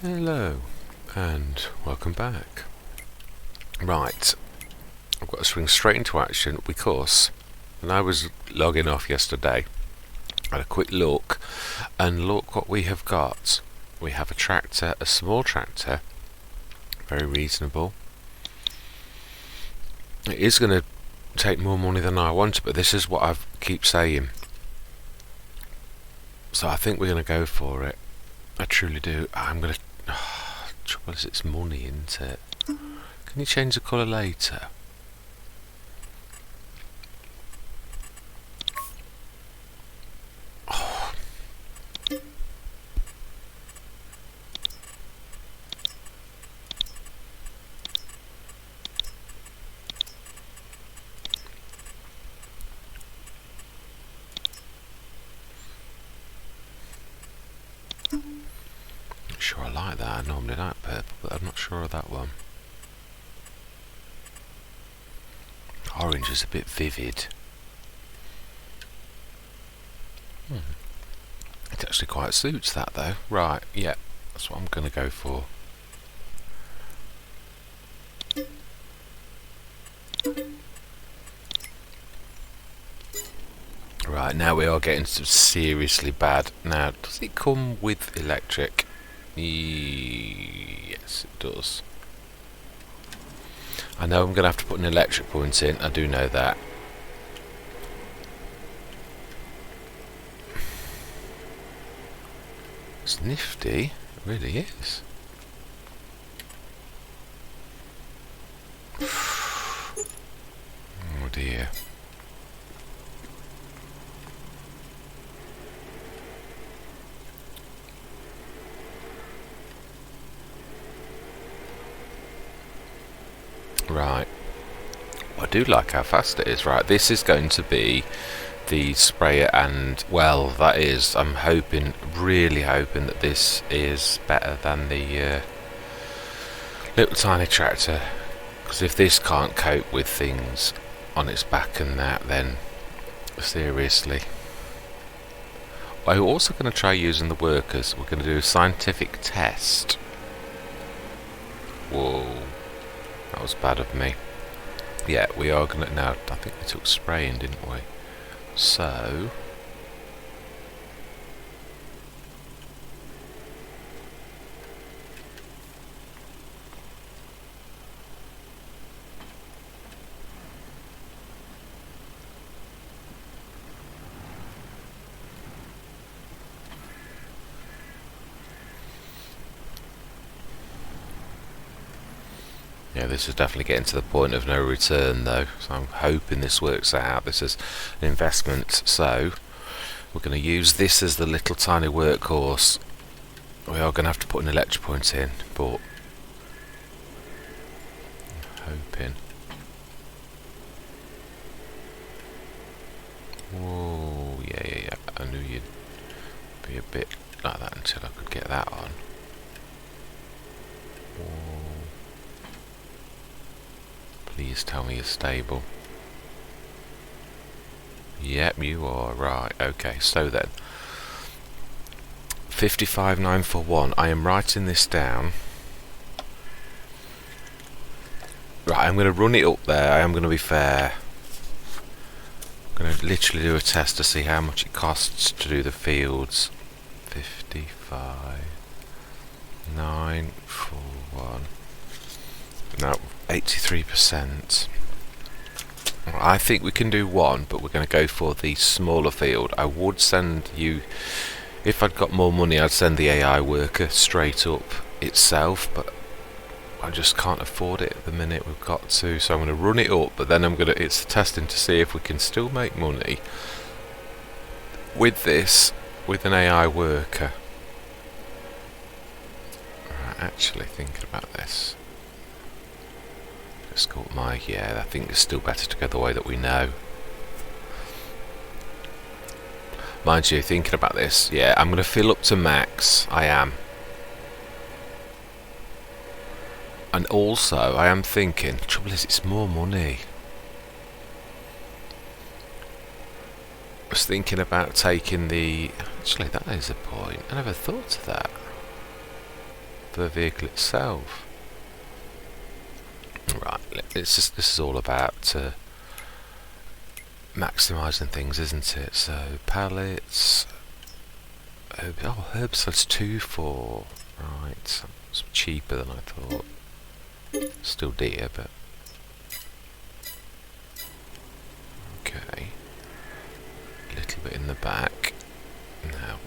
Hello and welcome back. Right, I've got to swing straight into action because when I was logging off yesterday, I had a quick look, and look what we have got. We have a tractor, a small tractor, very reasonable. It is going to take more money than I wanted, but this is what I keep saying. So I think we're going to go for it. I truly do. I'm going to... trouble is it's money, isn't it? Can you change the colour later? Oh. Sure, I like that. I normally like purple, but I'm not sure of that one. Orange is a bit vivid. It actually quite suits that though. Right, yeah, that's what I'm going to go for. Right, now we are getting seriously bad. Now, does it come with electric? Yes, it does. I know I'm going to have to put an electric point in, I do know that. It's nifty, it really is. Oh dear. Right. I do like how fast it is. Right, this is going to be the sprayer, and well, that is, I'm hoping, really hoping that this is better than the little tiny tractor, because if this can't cope with things on its back and that, then seriously. I'm also going to try using the workers. We're going to do a scientific test. Whoa, that was bad of me. Yeah, we are going to... Now, I think we took spraying, didn't we? So... yeah, this is definitely getting to the point of no return though, so I'm hoping this works out. This is an investment, so we're going to use this as the little tiny workhorse. We are going to have to put an electric point in, but I'm hoping. Whoa, yeah, I knew you'd be a bit like that until I could get that on. Whoa. Please tell me you're stable. Yep, you are. Right, okay, so then 55,941. I am writing this down. Right, I'm going to run it up there. I am going to be fair. I'm going to literally do a test to see how much it costs to do the fields. 55,941. No, 83%. I think we can do one, but we're going to go for the smaller field. I would send you, if I'd got more money, I'd send the AI worker straight up itself, but I just can't afford it at the minute. We've got to, so I'm going to run it up, but then it's testing to see if we can still make money with this, with an AI worker. Right, actually thinking about this. Let's go up yeah, I think it's still better to go the way that we know. Mind you, thinking about this, yeah, I'm going to fill up to max. I am. And also, I am thinking, the trouble is it's more money. I was thinking about taking the... Actually, that is a point. I never thought of that. for the vehicle itself. Right, this is all about maximising things, isn't it? So pallets. Herbicides 2 for. Right, it's cheaper than I thought. Still dear, but okay. A little bit in the back now.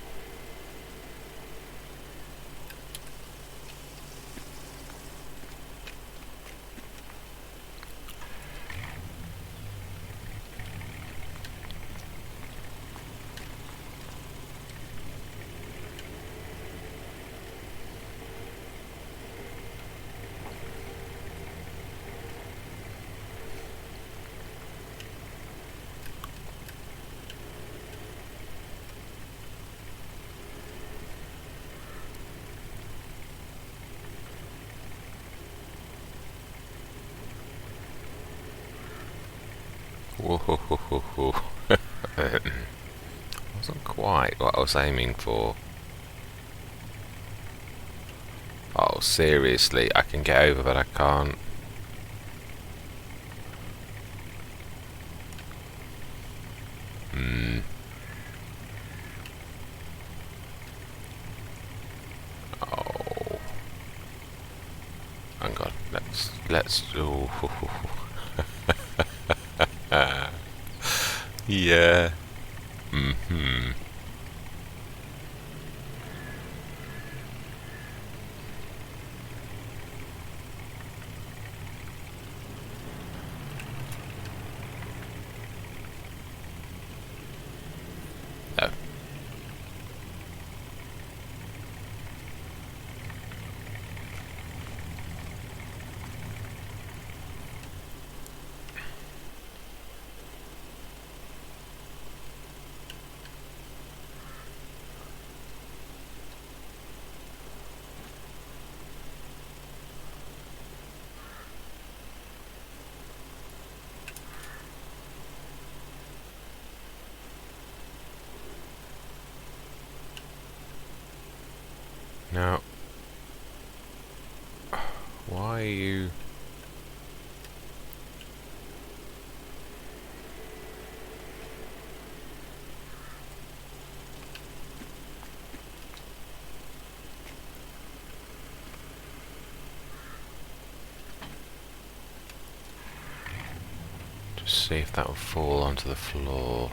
Whoa. Wasn't quite what I was aiming for. Oh, seriously, I can get over, but I can't. Oh. Hang on, let's oh. Yeah. No. Now, why are you... Just see if that will fall onto the floor.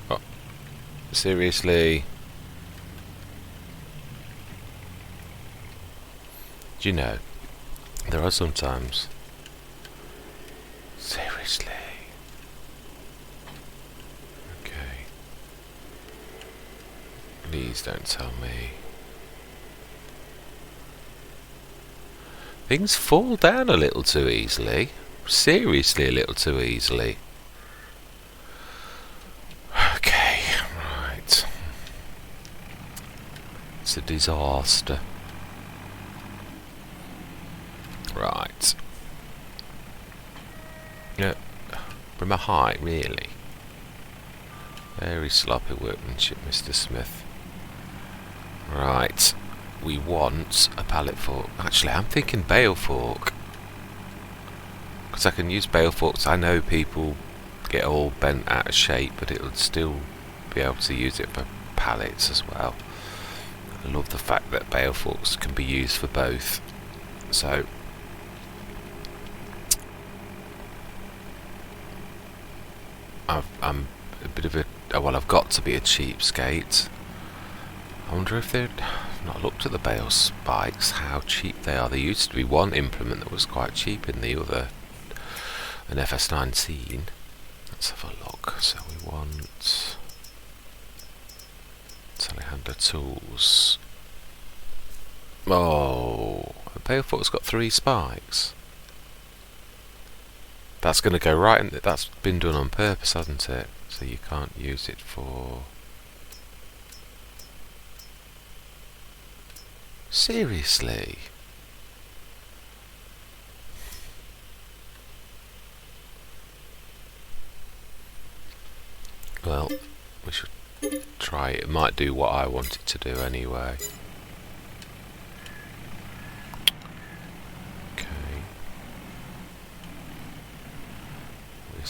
Oh, seriously? Do you know, there are sometimes... Seriously? Okay. Please don't tell me. Things fall down a little too easily. Seriously, a little too easily. Okay, right. It's a disaster. Right. Yeah, from a height, really. Very sloppy workmanship, Mr. Smith. Right. We want a pallet fork. Actually, I'm thinking bale fork. Because I can use bale forks. I know people get all bent out of shape, but it would still be able to use it for pallets as well. I love the fact that bale forks can be used for both. So... I'm a bit of a... well, I've got to be a cheapskate. I wonder if they'd... I've not looked at the bale spikes, how cheap they are. There used to be one implement that was quite cheap in the other, an FS19. Let's have a look. So we want... telehandler tools. Oh, the bale fork's got 3 spikes. That's going to go right in. That's been done on purpose, hasn't it? So you can't use it for... Seriously? Well, we should try it. It might do what I want it to do anyway.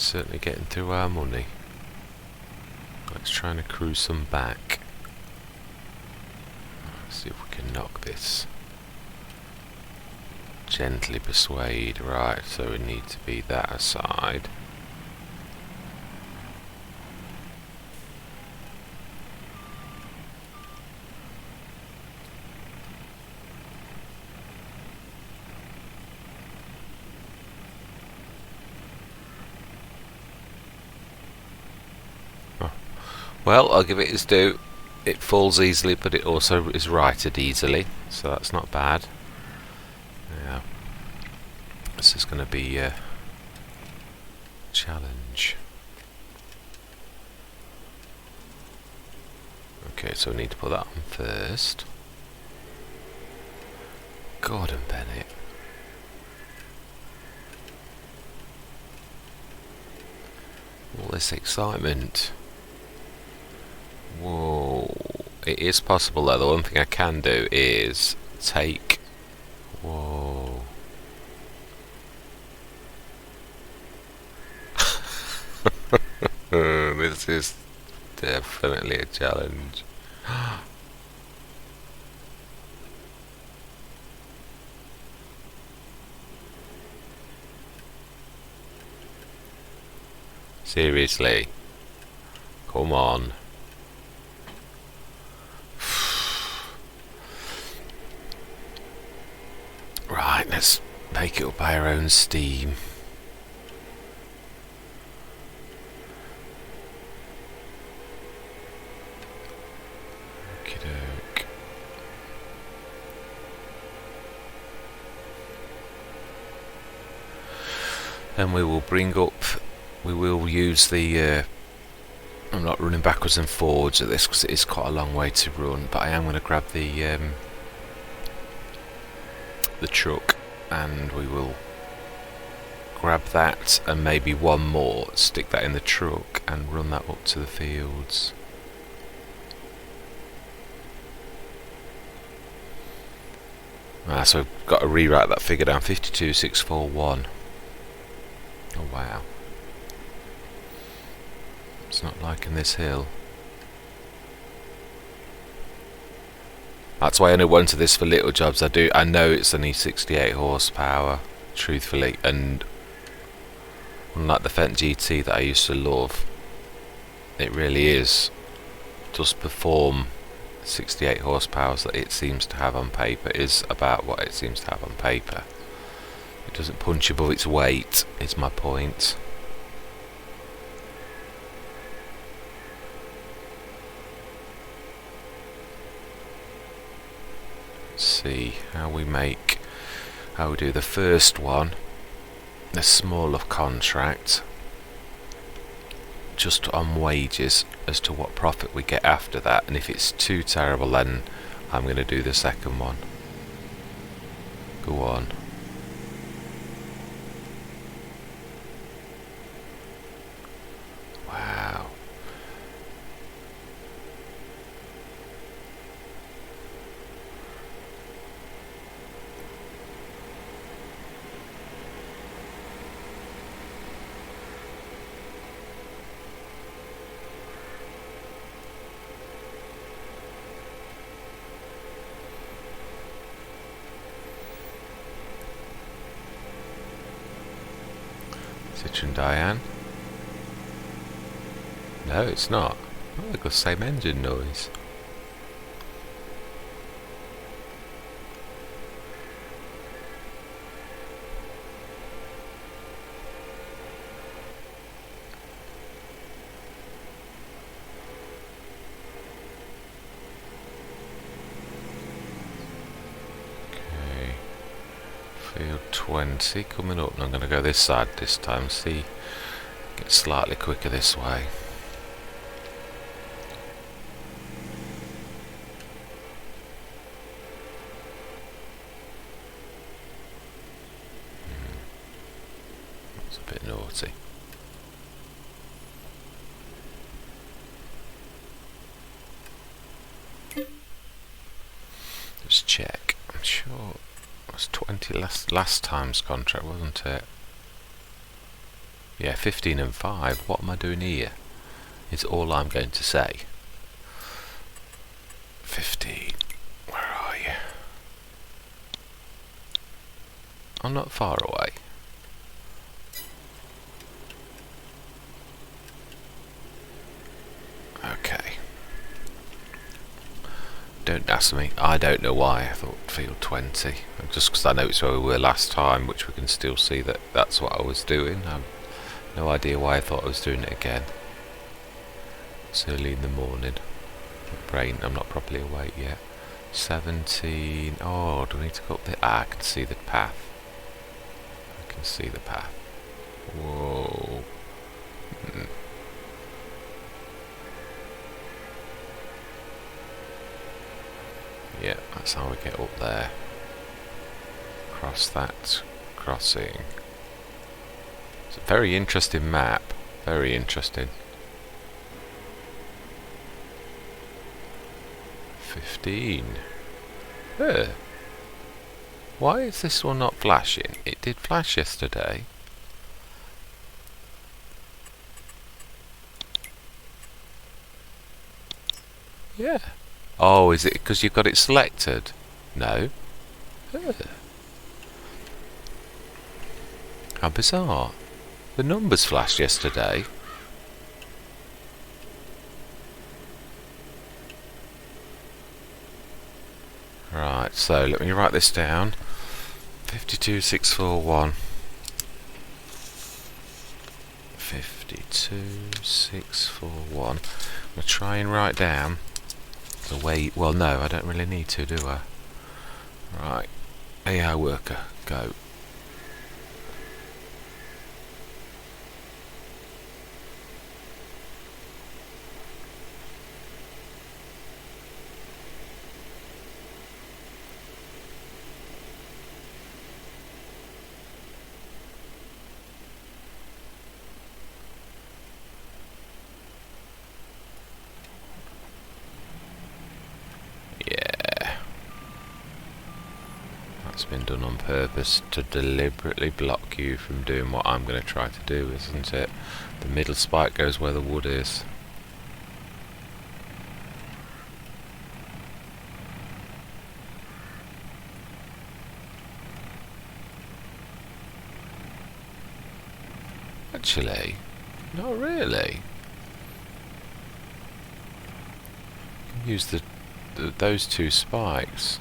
Certainly getting through our money. Let's try and accrue some back. Let's see if we can knock this. Gently persuade, right, so we need to be that aside. Well, I'll give it its due. It falls easily, but it also is righted easily, so that's not bad. Yeah. This is going to be a challenge. Okay, so we need to put that on first. Gordon Bennett. All this excitement. Whoa. It is possible though. The one thing I can do is take... Whoa. This is definitely a challenge. Seriously. Come on. Right, let's make it up by our own steam. Okey-doke. Then we will bring up, we will use the, I'm not running backwards and forwards at this because it is quite a long way to run, but I am going to grab the truck, and we will grab that and maybe one more, stick that in the truck and run that up to the fields. So we've got to rewrite that figure down, 52,641. Oh wow. It's not liking this hill. That's why I only wanted this for little jobs. I know it's only 68 horsepower, truthfully, and unlike the Fendt GT that I used to love, it really does perform 68 horsepower that it seems to have on paper, is about what it seems to have on paper. It doesn't punch above its weight, is my point. See how we do the first one, the smaller contract, just on wages as to what profit we get after that, and if it's too terrible then I'm going to do the second one. Go on. Wow. Citroen Diane. No, it's not. Oh, they've got the same engine noise. Field 20 coming up, and I'm going to go this side this time, see, get slightly quicker this way. That's a bit naughty. Just check, I'm sure it was 20 last time's contract, wasn't it? Yeah, 15 and 5. What am I doing here? Is all I'm going to say. 15. Where are you? I'm not far away. Okay. Don't ask me. I don't know why I thought field 20. Just because I know it's where we were last time, which we can still see that that's what I was doing. I've no idea why I thought I was doing it again. It's early in the morning. Brain, I'm not properly awake yet. 17. Oh, do I need to go up the... I can see the path. I can see the path. Whoa. Yeah, that's how we get up there. Cross that crossing. It's a very interesting map. Very interesting. 15. Why is this one not flashing? It did flash yesterday. Yeah. Oh, is it because you've got it selected? No. How bizarre. The numbers flashed yesterday. Right, so let me write this down. 52641. 52641. I'm going to try and write down the way... Well, no, I don't really need to, do I? Right. AI worker, go. That's been done on purpose to deliberately block you from doing what I'm going to try to do, isn't it? The middle spike goes where the wood is. Actually, not really. You can use those two spikes.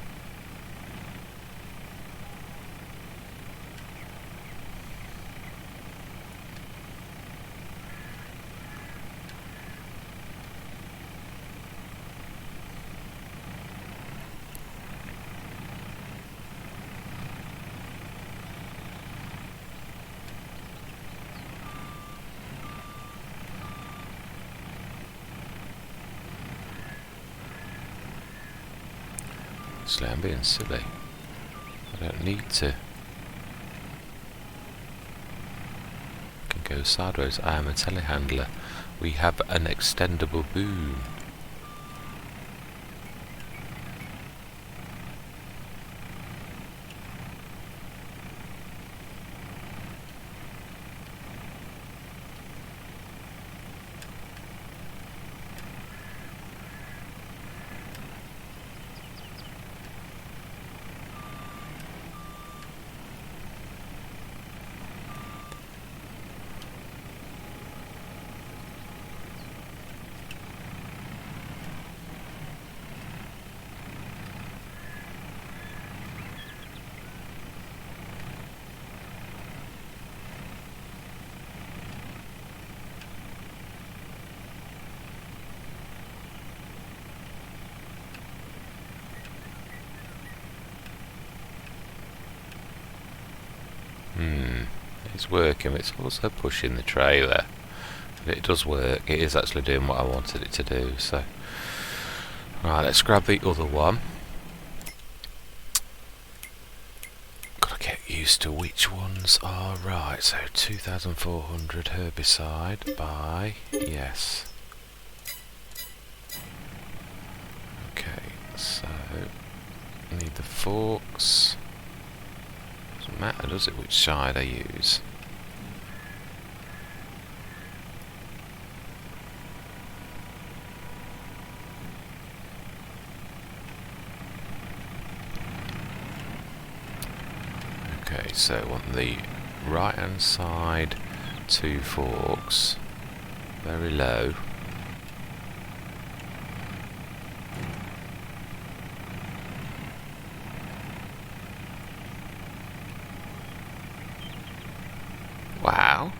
Actually, I'm being silly. I don't need to. I can go sideways. I am a telehandler. We have an extendable boom. It's working, it's also pushing the trailer. But it does work, it is actually doing what I wanted it to do, so... Right, let's grab the other one. Gotta get used to which ones are right. So 2400 herbicide by... Yes. Okay, so... Need the forks. Doesn't matter, does it, which side I use? so on the right hand side, 2 forks, very low. Wow,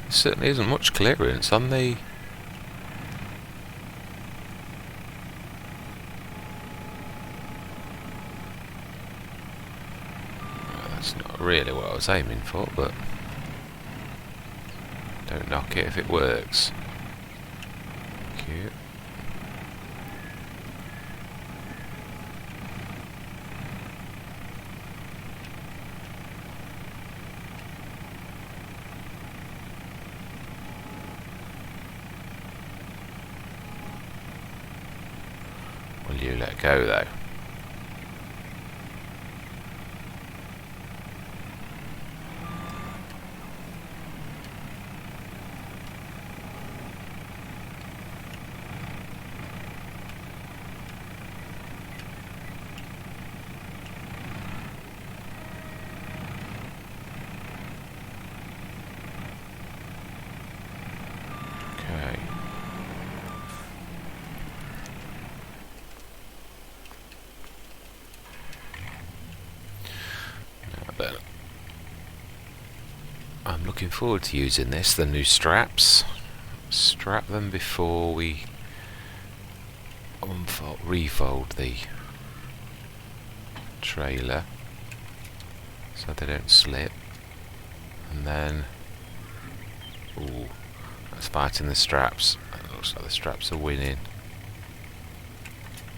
there certainly isn't much clearance on the... That's not really what I was aiming for, but don't knock it if it works. Cute. Will you let go though? Okay. Now then, I'm looking forward to using this, the new straps. Strap them before we refold the trailer so they don't slip, and then ooh, that's fighting the straps. It looks like the straps are winning.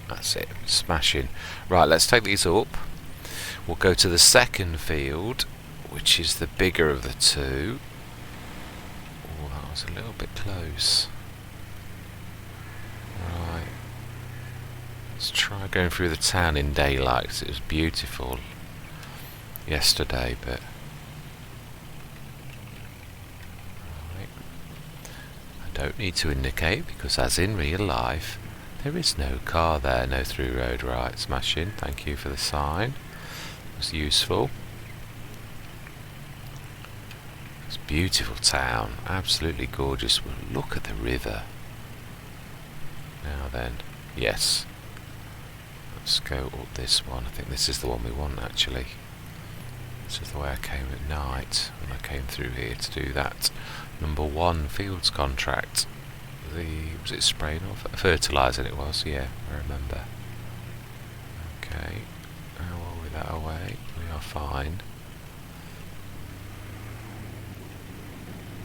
That's it, smashing. Right, let's take these up. We'll go to the second field, which is the bigger of the two. Oh, that was a little bit close. Right, let's try going through the town in daylight, 'cause it was beautiful yesterday, but right. I don't need to indicate, because as in real life there is no car there, no through road. Right, smashing. Thank you for the sign, it was useful. It's a beautiful town, absolutely gorgeous. Well, look at the river. Now then, yes, let's go up this one. I think this is the one we want actually. This is the way I came at night when I came through here to do that number 1 fields contract. Was it spraying or fertilising? It was, yeah, I remember. Okay, how are we that away? We are fine.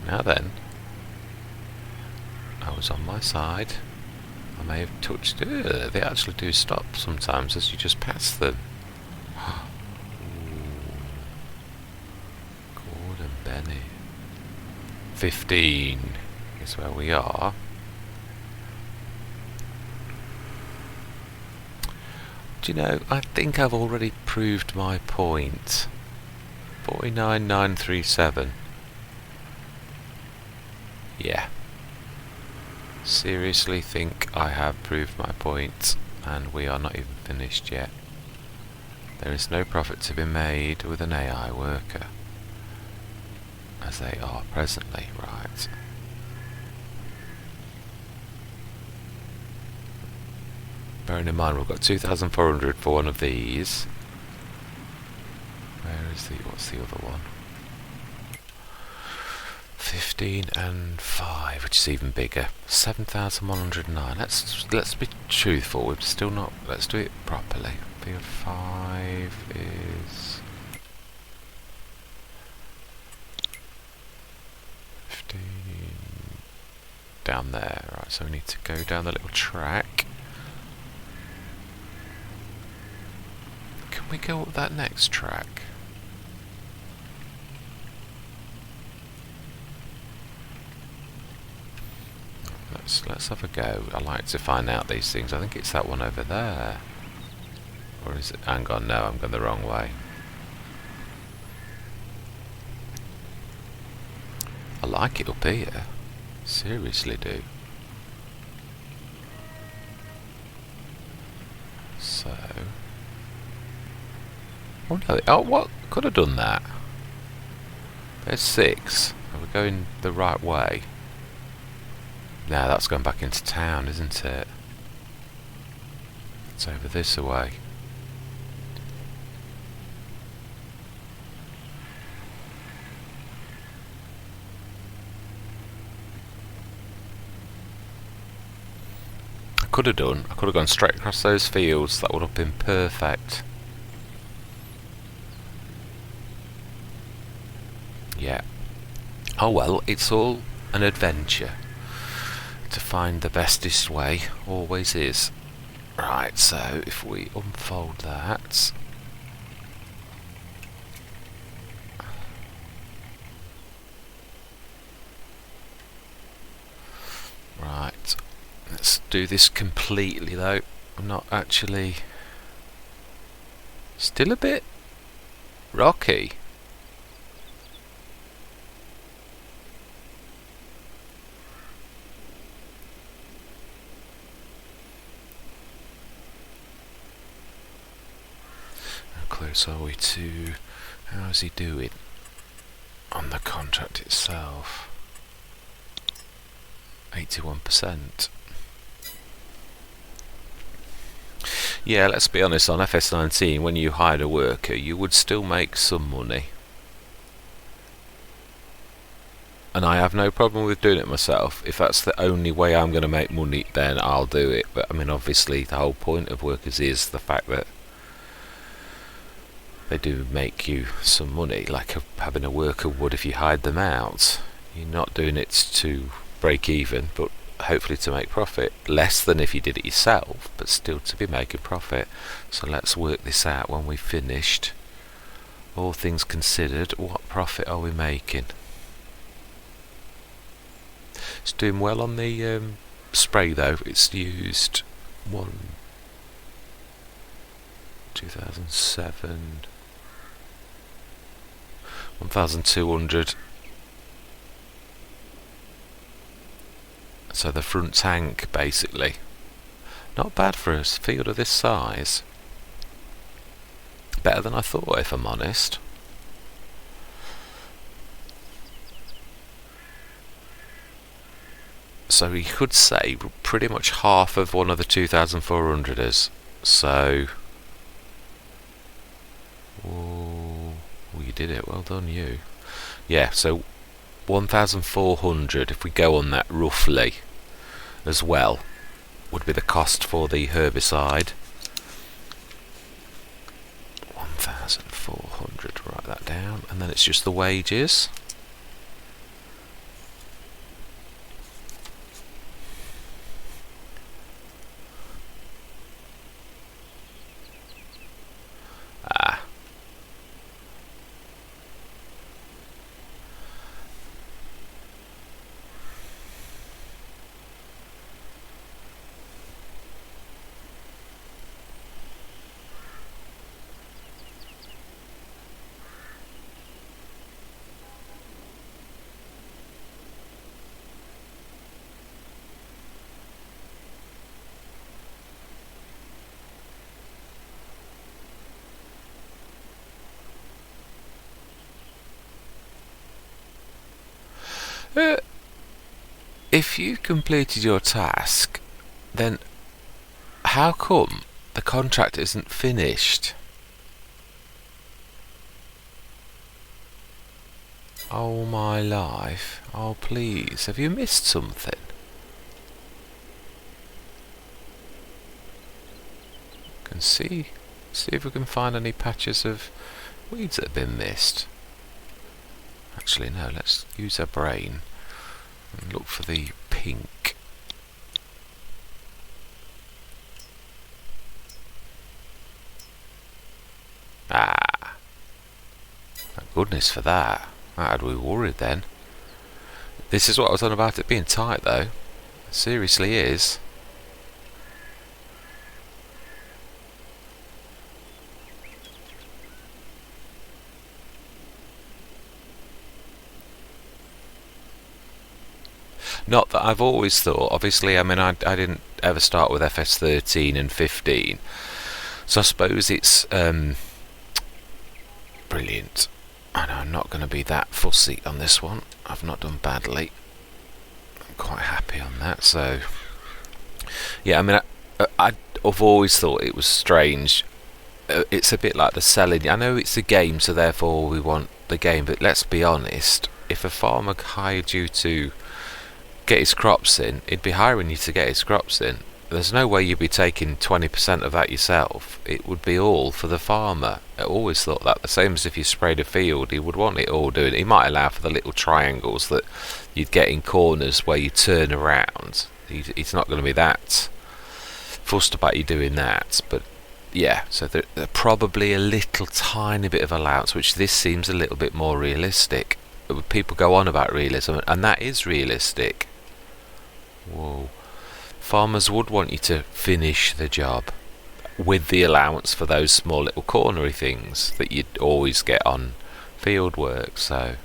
Now then, I was on my side. I may have touched... they actually do stop sometimes as you just pass them. Gordon Benny. 15 is where we are. Do you know, I think I've already proved my point. 49,937. Yeah. Seriously think I have proved my point, and we are not even finished yet. There is no profit to be made with an AI worker, as they are presently, right. Bearing in mind we've got 2,400 for one of these. Where is what's the other one? 15 and 5, which is even bigger. 7,109. Let's be truthful. We're still not. Let's do it properly. Field 5 is 15 down there. Right. So we need to go down the little track. Can we go up that next track? Let's have a go. I like to find out these things. I think it's that one over there. Or is it? Hang on, no, I'm going the wrong way. I like it up here. Seriously do. So Oh no, oh what? Could have done that. There's 6. Are we going the right way? No, that's going back into town, isn't it? It's over this way. I could have gone straight across those fields. That would have been perfect. Yeah. Oh well, it's all an adventure. To find the bestest way always is. Right, so if we unfold that. Right, let's do this completely though. I'm not actually... Still a bit rocky. How close are we to... How is he doing on the contract itself? 81%. Yeah, let's be honest, on FS19, when you hired a worker, you would still make some money. And I have no problem with doing it myself. If that's the only way I'm going to make money, then I'll do it. But I mean, obviously, the whole point of workers is the fact that they do make you some money, like having a worker would if you hired them out. You're not doing it to break even, but hopefully to make profit. Less than if you did it yourself, but still to be making profit. So let's work this out when we've finished. All things considered, what profit are we making? It's doing well on the spray though. It's used 2007, 1,200. So the front tank basically. Not bad for a field of this size. Better than I thought, if I'm honest. So you could say pretty much half of one of the 2,400ers. So... Oh, you did it. Well done, you. Yeah, so 1,400, if we go on that roughly, as well, would be the cost for the herbicide. 1,400, write that down, and then it's just the wages. If you completed your task, then how come the contract isn't finished? Oh my life. Oh please, have you missed something? Can see if we can find any patches of weeds that have been missed. Actually no, let's use our brain and look for the pink. Ah, thank goodness for that. That had we worried then. This is what I was on about it being tight though. It seriously is. Not that I've always thought, obviously, I mean, I didn't ever start with FS13 and 15, so I suppose it's brilliant. I know I'm not going to be that fussy on this one. I've not done badly. I'm quite happy on that. So, yeah, I mean, I've always thought it was strange. It's a bit like the selling. I know it's a game, so therefore we want the game. But let's be honest. If a farmer hired you to get his crops in, he'd be hiring you to get his crops in. There's no way you'd be taking 20% of that yourself. It would be all for the farmer. I always thought that. The same as if you sprayed a field, he would want it all doing. He might allow for the little triangles that you'd get in corners where you turn around. He's not going to be that fussed about you doing that. But yeah, so there's probably a little tiny bit of allowance, which this seems a little bit more realistic. People go on about realism, and that is realistic. Whoa. Farmers would want you to finish the job with the allowance for those small little cornery things that you'd always get on field work. So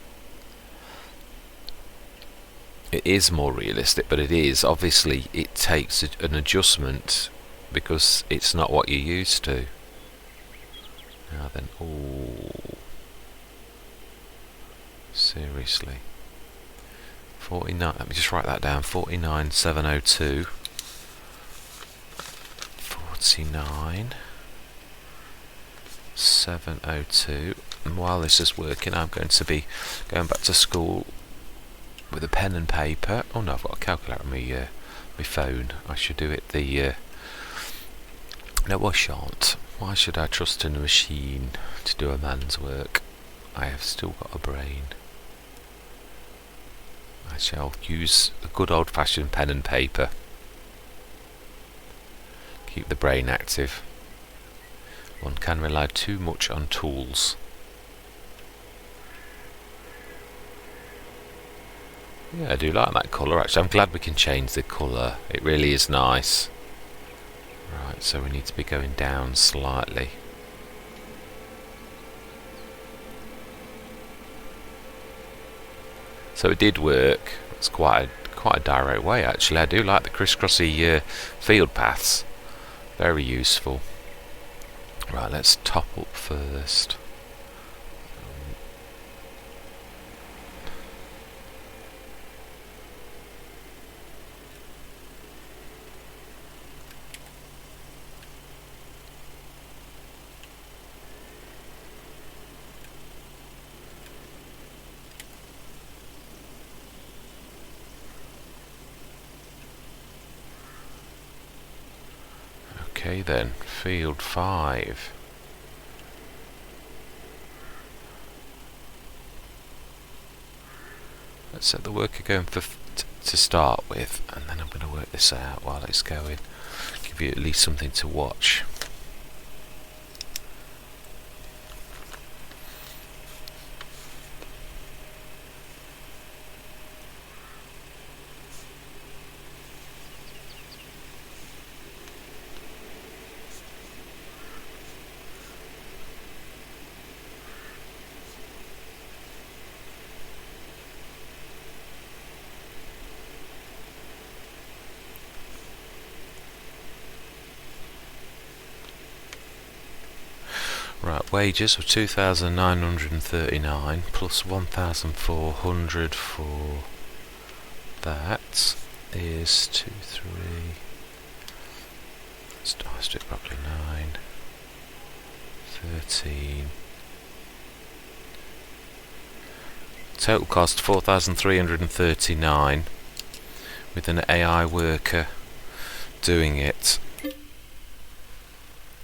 it is more realistic, but it is obviously, it takes an adjustment because it's not what you're used to. Now then, oh, seriously, 49. Let me just write that down. 49,702. 49,702. And while this is working, I'm going to be going back to school with a pen and paper. Oh no, I've got a calculator on my phone. I should do it no, I shan't. Why should I trust in a machine to do a man's work? I have still got a brain. I shall use a good old-fashioned pen and paper. Keep the brain active. One can rely too much on tools. Yeah, I do like that colour actually. I'm glad we can change the colour. It really is nice. Right, so we need to be going down slightly. So it did work. It's quite a direct way actually. I do like the crisscrossy field paths. Very useful. Right, let's top up first. Okay then, field 5. Let's set the worker going to start with, and then I'm going to work this out while it's going. Give you at least something to watch. Right, wages of 2,939 plus 1,400 for that is 2, 3. Let's do it properly. 9, 13. Total cost 4,339 with an AI worker doing it.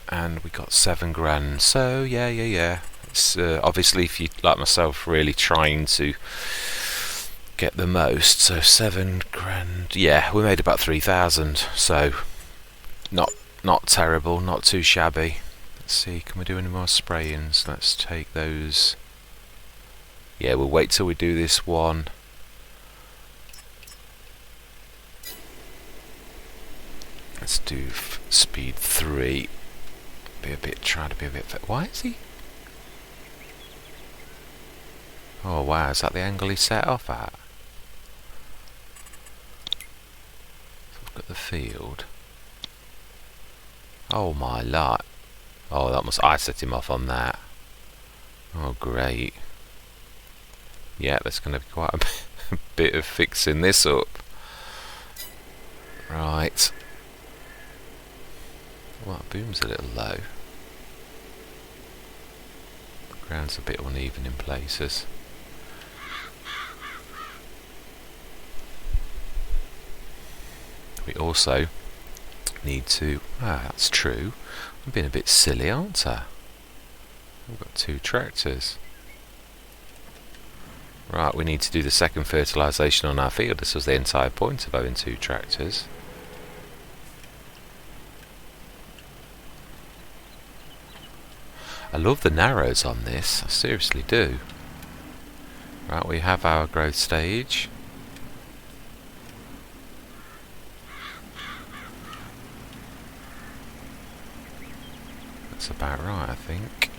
And we got 7 grand. So yeah. It's obviously, if you like myself, really trying to get the most. So 7 grand. Yeah, we made about 3,000. So not terrible, not too shabby. Let's see, can we do any more spray-ins? Let's take those. Yeah, we'll wait till we do this one. Let's do speed 3. Try to be a bit. Why is he? Oh wow, is that the angle he set off at? So I've got the field. Oh my lot. Oh, that must. I set him off on that. Oh, great. Yeah, there's going to be quite a bit of fixing this up. Right. Well, that boom's a little low. The ground's a bit uneven in places. We also need to... that's true. I'm being a bit silly, aren't I? We've got 2 tractors. Right, we need to do the second fertilisation on our field. This was the entire point of having 2 tractors. I love the narrows on this, I seriously do. Right, we have our growth stage. That's about right, I think.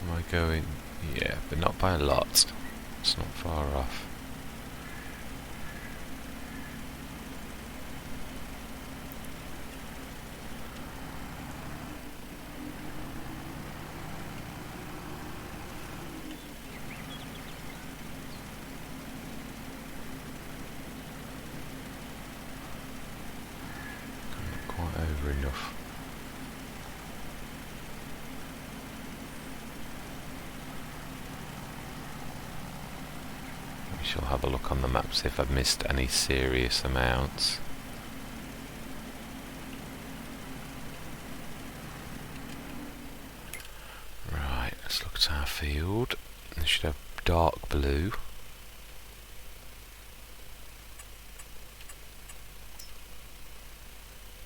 Am I going? Yeah, but not by a lot. It's not far off. Not quite over enough. We shall have a look on the map, see if I've missed any serious amounts. Right, let's look at our field. We should have dark blue.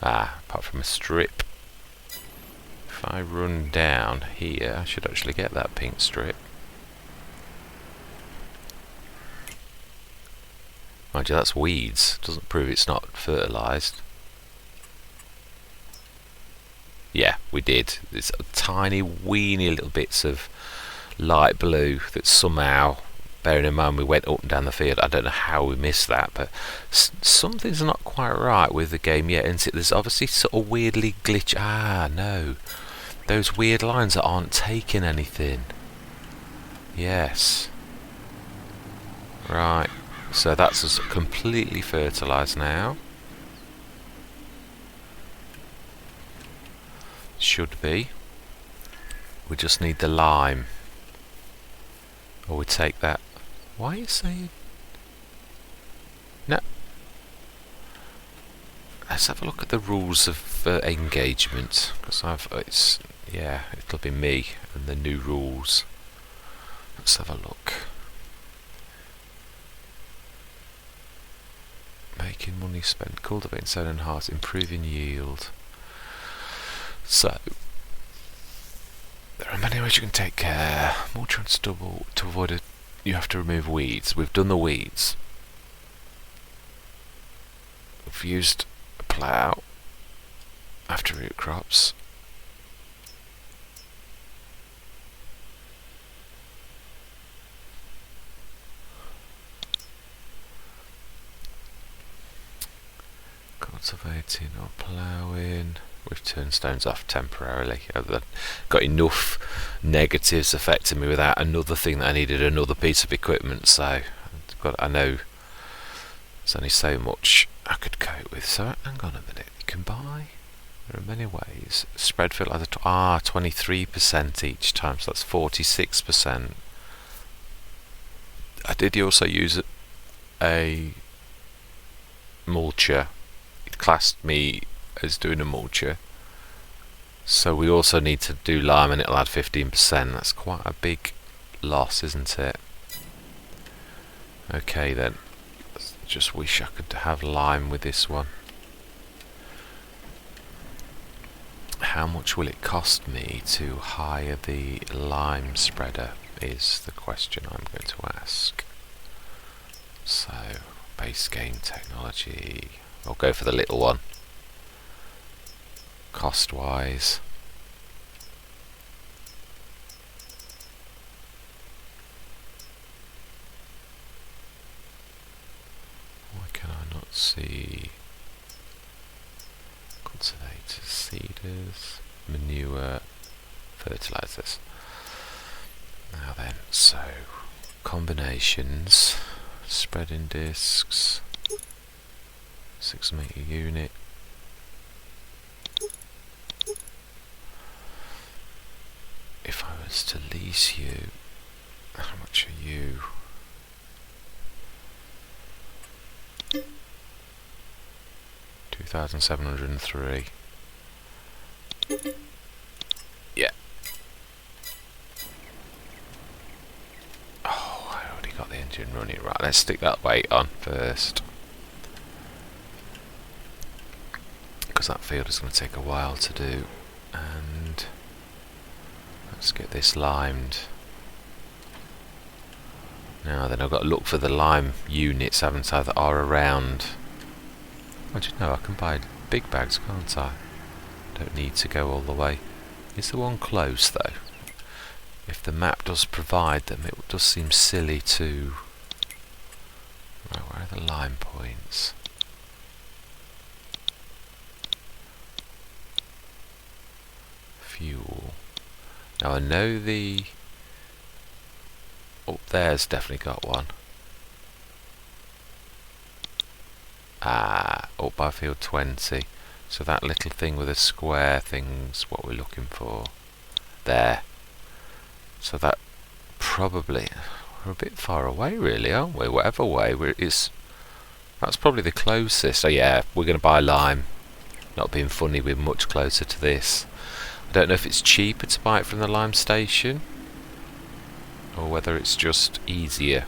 Apart from a strip. If I run down here, I should actually get that pink strip. Mind you, that's weeds. Doesn't prove it's not fertilised. Yeah, we did. There's tiny, weeny little bits of light blue that somehow, bearing in mind we went up and down the field, I don't know how we missed that, but something's not quite right with the game yet, isn't it? There's obviously sort of weirdly glitch. No. Those weird lines that aren't taking anything. Yes. Right. So that's completely fertilised now. Should be. We just need the lime. Or we take that. Why are you saying? No. Let's have a look at the rules of engagement, because it'll be me and the new rules. Let's have a look. Making money spent, cultivating soil and hearts, improving yield. So there are many ways you can take care. Mulch and stubble to avoid it. You have to remove weeds. We've done the weeds. We've used a plough after root crops. Cultivating or ploughing. We've turned stones off temporarily. I've got enough negatives affecting me without another thing that I needed another piece of equipment, so I know there's only so much I could cope with. So hang on a minute, you can buy, there are many ways. Spread fill either 23% each time, so that's 46%. I did also use a mulcher. It classed me as doing a mulcher, so we also need to do lime and it'll add 15%. That's quite a big loss, isn't it? Okay then, just wish I could have lime with this one. How much will it cost me to hire the lime spreader is the question I'm going to ask. So base game technology, I'll go for the little one. Cost wise, why can I see. Cultivators, seeders, manure, fertilizers. Now then, so combinations, spreading discs, 6 meter unit. If I was to lease you, how much are you? $2,703. Yeah. Oh, I already got the engine running. Right, let's stick that weight on first, because that field is going to take a while to do. And let's get this limed. Now then, I've got to look for the lime units, haven't I, that are around. I do know I can buy big bags, can't I? Don't need to go all the way. Is the one close though? If the map does provide them, it does seem silly to... Right, where are the lime points? Fuel. Now I know the... Up there's definitely got one. Up by field 20. So that little thing with a square thing's what we're looking for. There. So that probably... We're a bit far away really, aren't we? Whatever way that's probably the closest. So yeah, we're going to buy lime. Not being funny, we're much closer to this. I don't know if it's cheaper to buy it from the lime station, or whether it's just easier.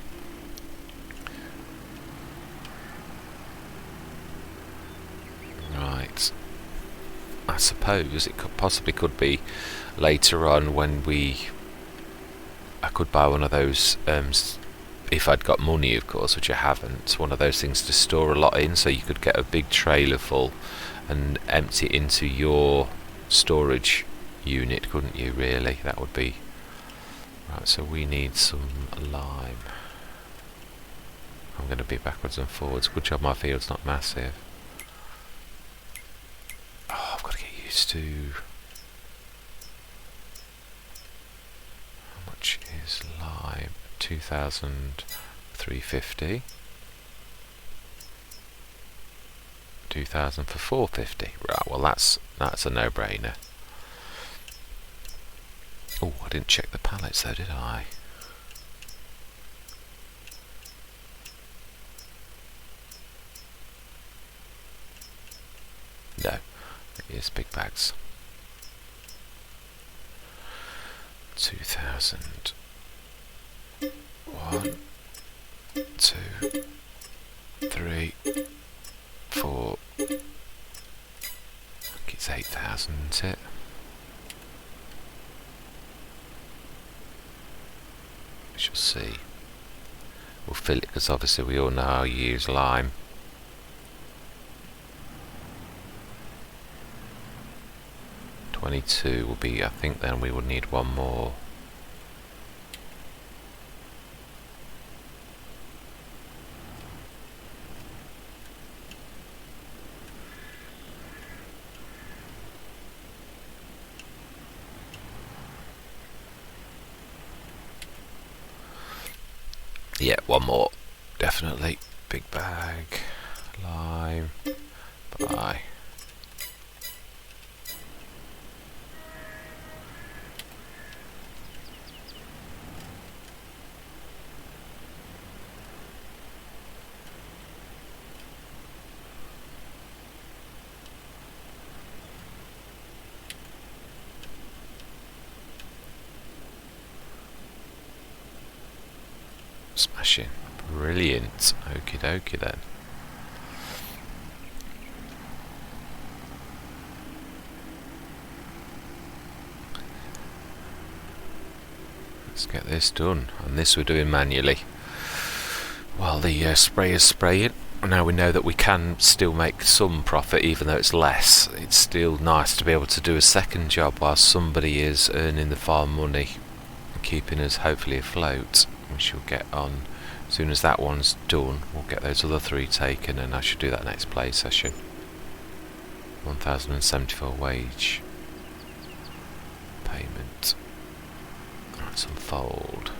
Right. I suppose it possibly could be later on when I could buy one of those, if I'd got money of course, which I haven't, one of those things to store a lot in, so you could get a big trailer full and empty it into your storage unit, couldn't you really? That would be... Right, so we need some lime. I'm going to be backwards and forwards. Good job my field's not massive. Oh, I've got to get used to... How much is lime? 2,350. 2,000 for 450. Right, well that's a no-brainer. Oh, I didn't check the pallets though, did I? No, it is big bags. 2,000. 1, 2, 3, 4. I think it's 8,000, isn't it? We shall see. We'll fill it because obviously we all know how you use lime. $22 will be, I think then we will need one more. Yeah, one more, definitely. Big bag, lime, buy. Smashing. Brilliant. Okie dokie then. Let's get this done. And this we're doing manually while the sprayer's spraying. Now we know that we can still make some profit even though it's less. It's still nice to be able to do a second job while somebody is earning the farm money and keeping us hopefully afloat. which we'll get on as soon as that one's done. We'll get those other 3 taken, and I should do that next play session. 1074 wage payment. Let's unfold.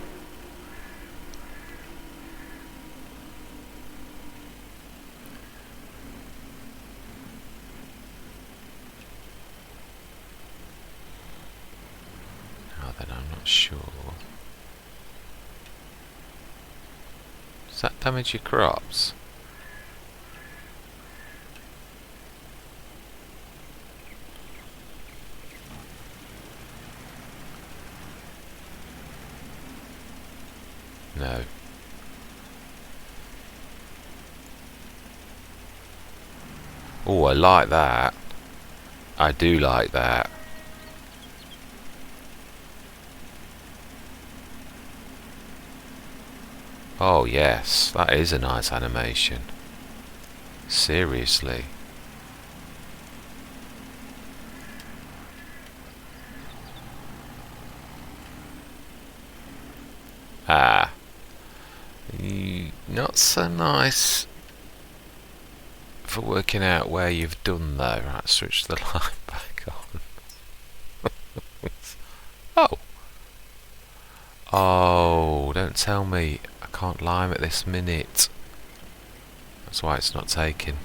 Now then, I'm not sure. Does that damage your crops? No. Oh, I like that. I do like that. Oh yes, that is a nice animation. Seriously. Ah. Not so nice for working out where you've done though. Right, switch the light back on. Oh. Oh, don't tell me I can't lime at this minute. That's why it's not taking.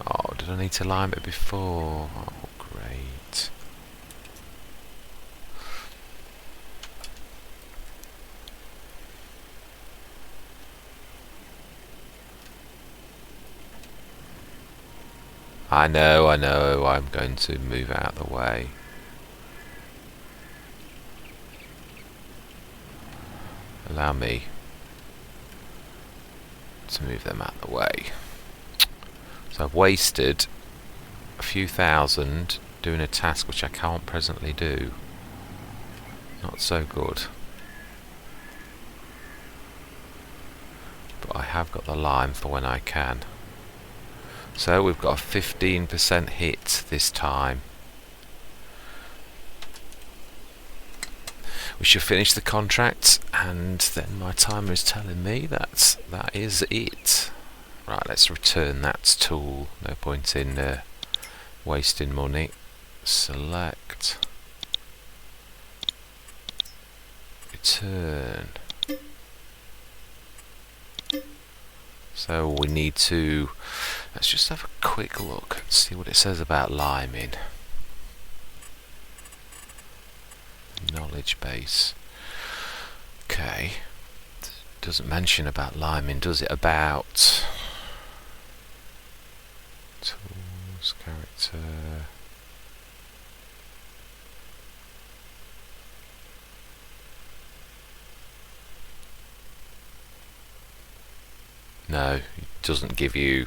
Oh, did I need to lime it before? Oh, great. I know, I'm going to move out of the way. Allow me to move them out of the way. So I've wasted a few thousand doing a task which I can't presently do. Not so good. But I have got the lime for when I can. So we've got a 15% hit this time. We should finish the contract, and then my timer is telling me that is it. Right, let's return that tool. No point in wasting money. Select. Return. So we need to, let's just have a quick look and see what it says about liming. Knowledge base. Okay. Doesn't mention about liming, does it? About tools, character. No, it doesn't give you.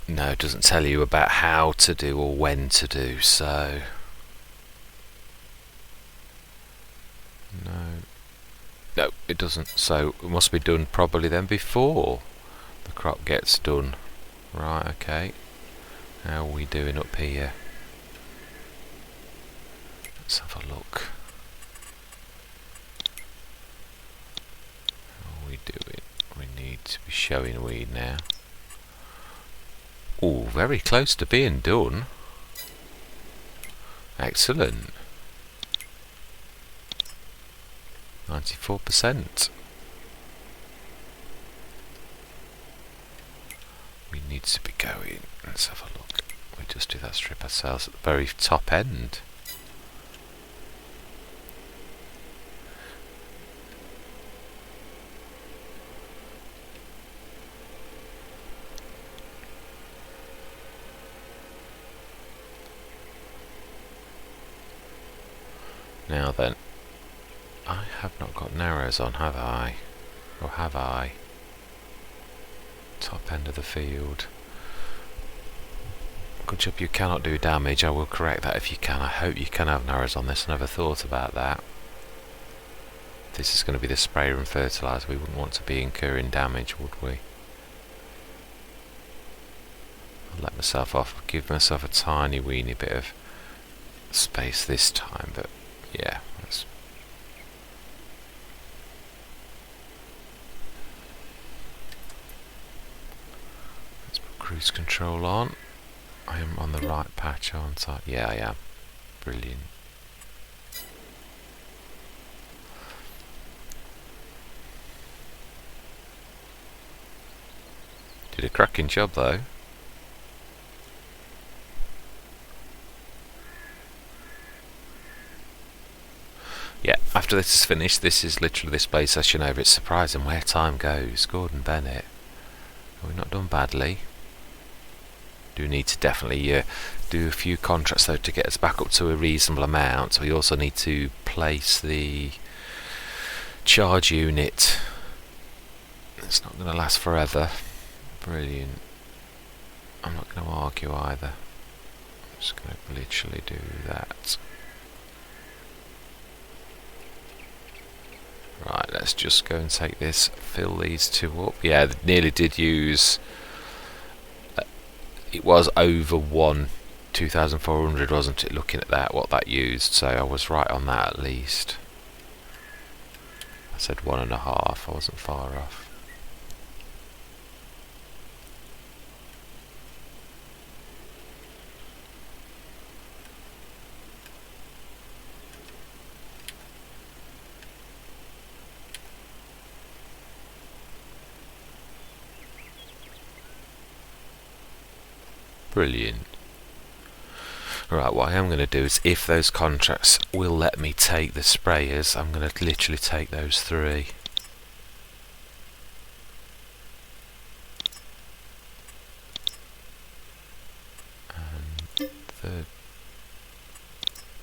No, it doesn't tell you about how to do or when to do, so. No, it doesn't. So it must be done probably then before the crop gets done. Right, okay. How are we doing up here? Let's have a look. How are we doing? We need to be showing weed now. Oh, very close to being done. Excellent. 94%. We need to be going. Let's have a look. We just do that strip ourselves at the very top end. Now then, I have not got narrows on, have I? Or have I? Top end of the field. Good job you cannot do damage. I will correct that if you can. I hope you can have narrows on this. I never thought about that. This is going to be the sprayer and fertiliser. We wouldn't want to be incurring damage, would we? I'll let myself off. I'll give myself a tiny weeny bit of space this time, but yeah. Let's put cruise control on. I am on the right patch, aren't I? Yeah, I am. Brilliant. Did a cracking job though. Yeah, after this is finished, this is literally this play session over. It's surprising where time goes. Gordon Bennett. We've not done badly. Do need to definitely do a few contracts though to get us back up to a reasonable amount. We also need to place the charge unit. It's not going to last forever. Brilliant. I'm not going to argue either. I'm just going to literally do that. Right, let's just go and take this, fill these two up. Yeah, nearly did use... it was over 2,400, wasn't it, looking at that, what that used, so I was right on that at least. I said 1.5, I wasn't far off. Brilliant. Right, what I am going to do is, if those contracts will let me take the sprayers, I'm going to literally take those 3. And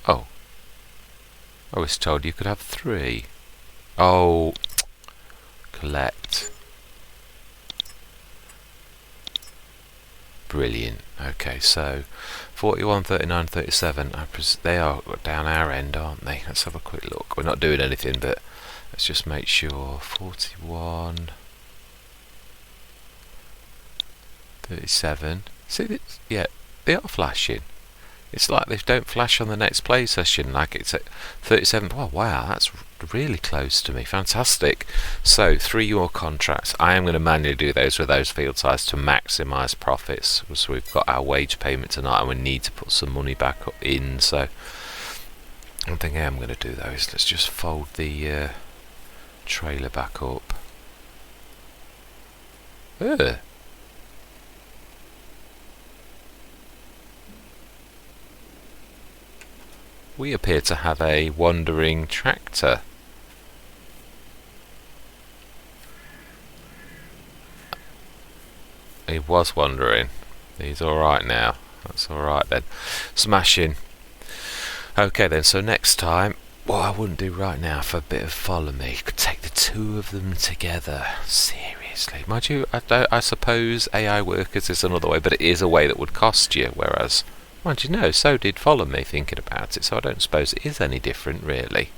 oh, I was told you could have 3. Oh, collect. Brilliant. Okay, so 41, 39, 37. They are down our end, aren't they? Let's have a quick look. We're not doing anything, but let's just make sure. 41, 37. See, this? Yeah, they are flashing. It's like they don't flash on the next play session. Like it's at 37. Oh wow, that's really close to me. Fantastic. So 3 more contracts. I am going to manually do those with those field size to maximise profits. So we've got our wage payment tonight, and we need to put some money back up in. So I think I am going to do those. Let's just fold the trailer back up. Ugh. We appear to have a wandering tractor. He was wandering. He's alright now. That's alright then. Smashing. Okay then, so next time, what I wouldn't do right now for a bit of follow me, could take the 2 of them together. Seriously. Mind you, I suppose AI workers is another way, but it is a way that would cost you, whereas... mind you, no, so did follow me, thinking about it, so I don't suppose it is any different, really.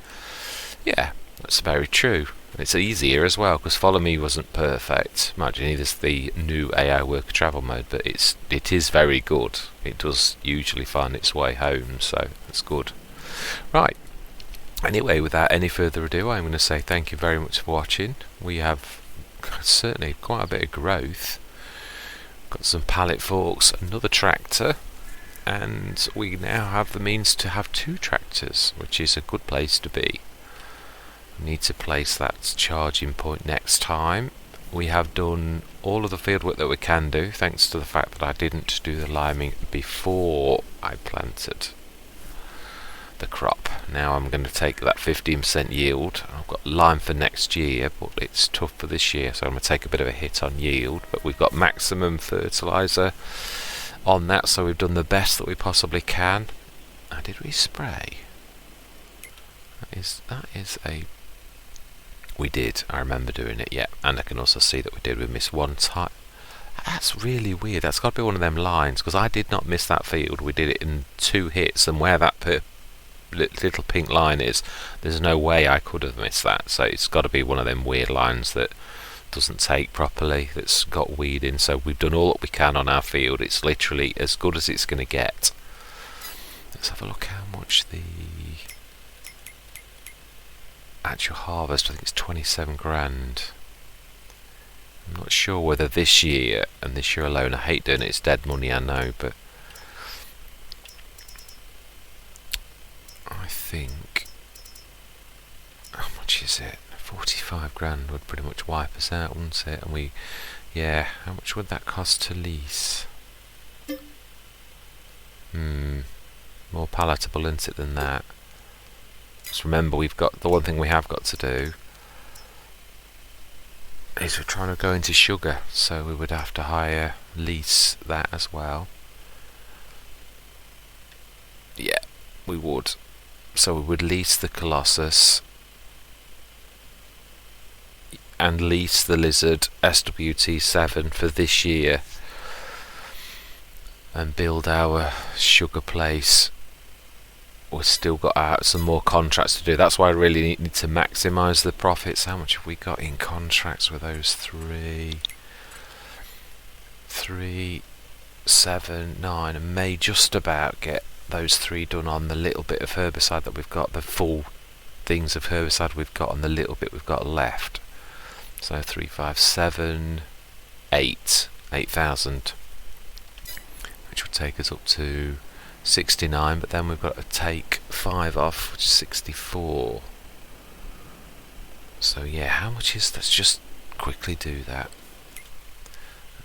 Yeah, that's very true. It's easier as well, because follow me wasn't perfect. Mind you, neither's the new AI worker travel mode, but it is very good. It does usually find its way home, so that's good. Right. Anyway, without any further ado, I'm going to say thank you very much for watching. We have certainly quite a bit of growth. Got some pallet forks, another tractor. And we now have the means to have 2 tractors, which is a good place to be. We need to place that charging point next time. We have done all of the field work that we can do, thanks to the fact that I didn't do the liming before I planted the crop. Now I'm going to take that 15% yield. I've got lime for next year, but it's tough for this year, so I'm going to take a bit of a hit on yield. But we've got maximum fertiliser on that, so we've done the best that we possibly can. Did we spray? That is a... we did. I remember doing it, yeah. And I can also see that we did. We missed 1 time. That's really weird. That's got to be one of them lines, because I did not miss that field. We did it in 2 hits, and where that little pink line is, there's no way I could have missed that. So it's got to be one of them weird lines that doesn't take properly, that's got weed in. So we've done all that we can on our field. It's literally as good as it's going to get. Let's have a look how much the actual harvest. I think it's 27 grand. I'm not sure whether this year and this year alone. I hate doing it. It's dead money, I know, but I think, how much is it? 45 grand would pretty much wipe us out, wouldn't it? And yeah, how much would that cost to lease? More palatable, isn't it, than that? Just remember, we've got the one thing we have got to do is we're trying to go into sugar, so we would have to lease that as well. Yeah, we would. So we would lease the Colossus and lease the Lizard SWT7 for this year and build our sugar place. We've still got some more contracts to do. That's why I really need to maximise the profits. How much have we got in contracts with those three? 3, 7, 9, and may just about get those 3 done on the little bit of herbicide that we've got, the full things of herbicide we've got, on the little bit we've got left. So 3, 5, 7, 8,000, which will take us up to 69, but then we've got to take 5 off, which is 64. So yeah, how much is, let's just quickly do that.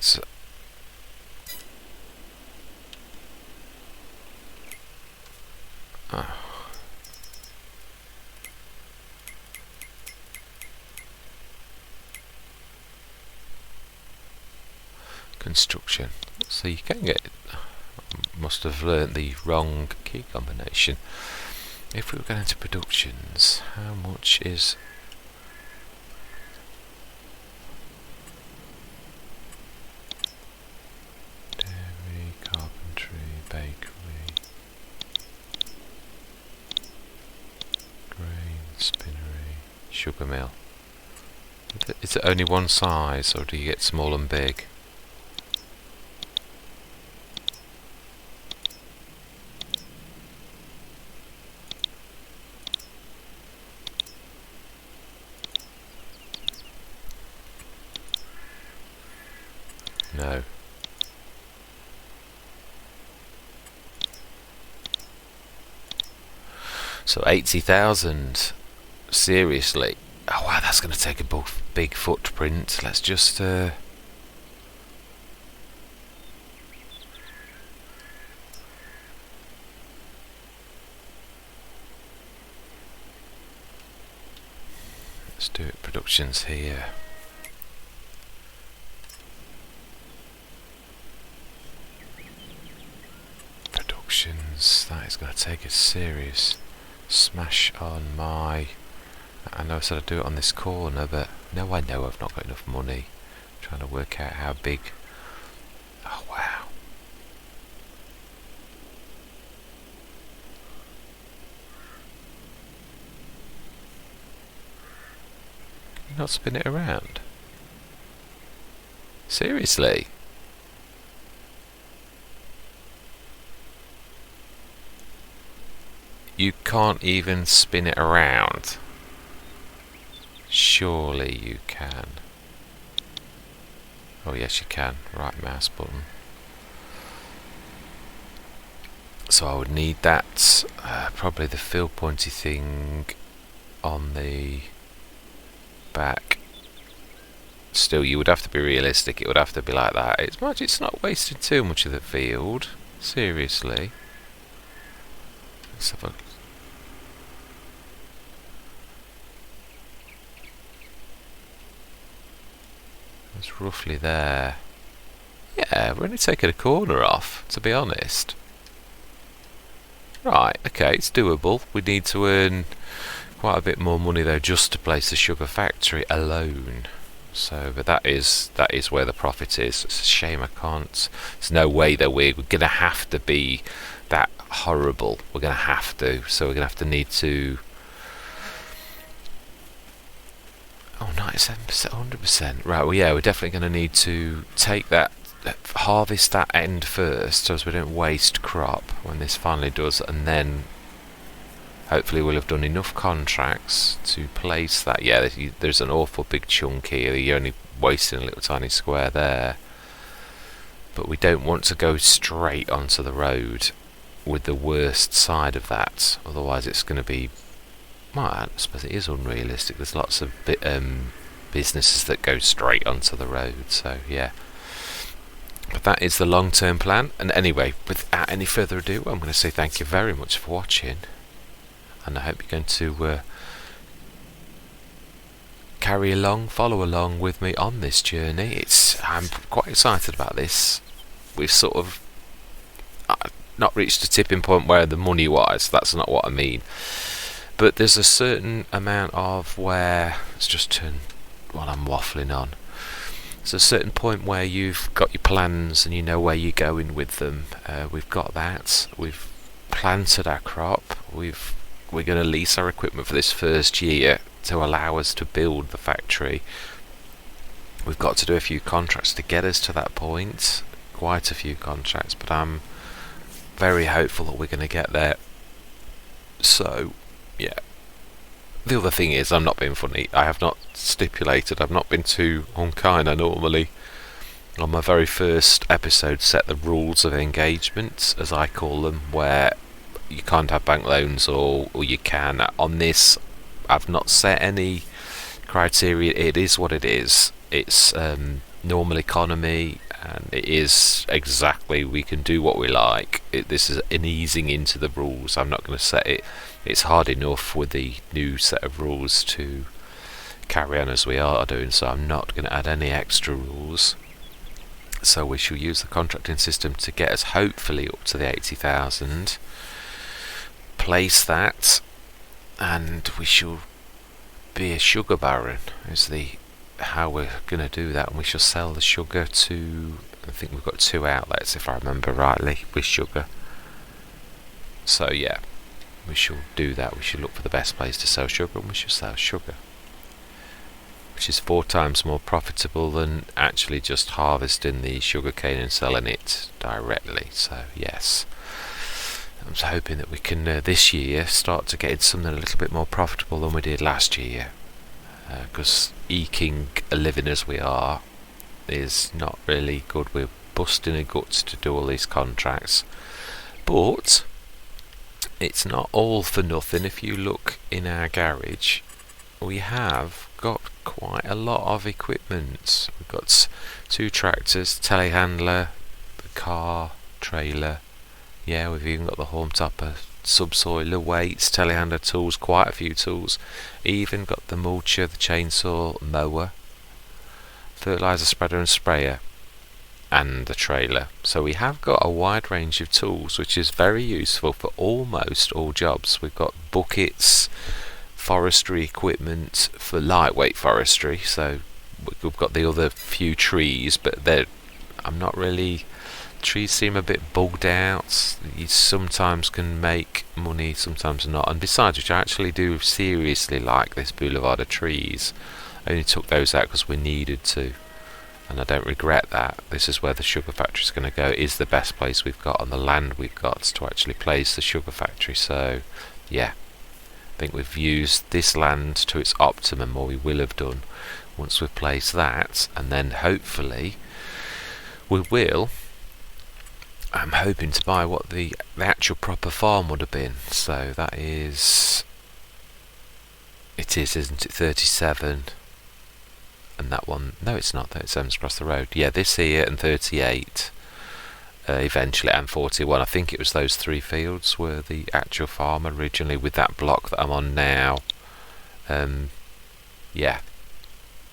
So construction. So you can get, must have learnt the wrong key combination. If we were going into productions, how much is dairy, carpentry, bakery, grain, spinnery, sugar mill? Is it only one size, or do you get small and big? No. So 80,000. Seriously. Oh wow, that's going to take a big footprint. Let's just let's do it. Productions here. That is going to take a serious smash on my... I know I said I'd do it on this corner, but no, I know I've not got enough money. I'm trying to work out how big... Oh wow. Can you not spin it around? Seriously? You can't even spin it around. Surely you can. Oh yes, you can. Right mouse button. So I would need that, probably the fill pointy thing on the back. Still, you would have to be realistic. It would have to be like that. It's not wasting too much of the field. Seriously. Let's have a... It's roughly there. Yeah, we're only taking a corner off, to be honest. Right, okay, it's doable. We need to earn quite a bit more money though, just to place the sugar factory alone. So, but that is where the profit is. It's a shame I can't. There's no way that we're going to have to be that horrible. We're going to have to. So we're going to need to. Oh, 97%, 100%. Right, well, yeah, we're definitely going to need to take that harvest that end first, so as we don't waste crop when this finally does, and then hopefully we'll have done enough contracts to place that. Yeah, there's an awful big chunk here. You're only wasting a little tiny square there. But we don't want to go straight onto the road with the worst side of that. Otherwise it's going to be... well, I suppose it is unrealistic. There's lots of businesses that go straight onto the road. So, yeah. But that is the long-term plan. And anyway, without any further ado, I'm going to say thank you very much for watching. And I hope you're going to follow along with me on this journey. I'm quite excited about this. We've sort of not reached a tipping point where the money-wise, that's not what I mean. But there's a certain amount of where... let's just turn while I'm waffling on. There's a certain point where you've got your plans and you know where you're going with them. We've got that. We've planted our crop. We're going to lease our equipment for this first year to allow us to build the factory. We've got to do a few contracts to get us to that point. Quite a few contracts, but I'm very hopeful that we're going to get there. So, yeah. The other thing is, I'm not being funny. I have not stipulated, I've not been too unkind. I normally, on my very first episode, set the rules of engagement, as I call them, where you can't have bank loans or you can. On this, I've not set any criteria. It is what it is. It's normal economy, and it is exactly, we can do what we like. This is an easing into the rules. I'm not going to set it. It's hard enough with the new set of rules to carry on as we are doing, so I'm not going to add any extra rules. So we shall use the contracting system to get us hopefully up to the 80,000. Place that, and we shall be a sugar baron is how we're going to do that. And we shall sell the sugar to, I think we've got 2 outlets if I remember rightly with sugar. So yeah, we shall do that. We shall look for the best place to sell sugar, and we shall sell sugar, which is 4 times more profitable than actually just harvesting the sugar cane and selling it directly. So yes, I'm hoping that we can this year start to get into something a little bit more profitable than we did last year, because eking a living as we are is not really good. We're busting our guts to do all these contracts, but it's not all for nothing. If you look in our garage, we have got quite a lot of equipment. We've got 2 tractors, telehandler, the car, trailer. Yeah, we've even got the home topper, subsoiler, weights, telehandler tools, quite a few tools. Even got the mulcher, the chainsaw, mower, fertilizer spreader and sprayer, and the trailer. So we have got a wide range of tools, which is very useful for almost all jobs. We've got buckets, forestry equipment for lightweight forestry. So we've got the other few trees, but I'm not really... trees seem a bit bugged out. You sometimes can make money, sometimes not. And besides which, I actually do seriously like this boulevard of trees. I only took those out because we needed to, and I don't regret that. This is where the sugar factory is going to go. It is the best place we've got on the land we've got to actually place the sugar factory. So yeah, I think we've used this land to its optimum, or we will have done once we've placed that. And then hopefully we will... I'm hoping to buy what the actual proper farm would have been. So that is... it is, isn't it? 37. And that one... no, it's not. 37's across the road. Yeah, this here and 38. Eventually, and 41. I think it was those 3 fields were the actual farm originally, with that block that I'm on now. Yeah.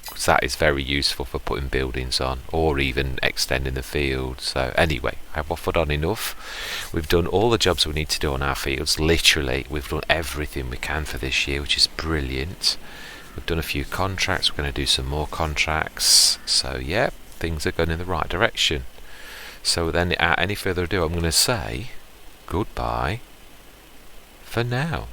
Because that is very useful for putting buildings on, or even extending the field. So anyway, I've waffled on enough. We've done all the jobs we need to do on our fields. Literally, we've done everything we can for this year, which is brilliant. We've done a few contracts. We're going to do some more contracts. So yeah, things are going in the right direction. So then, without any further ado, I'm going to say goodbye for now.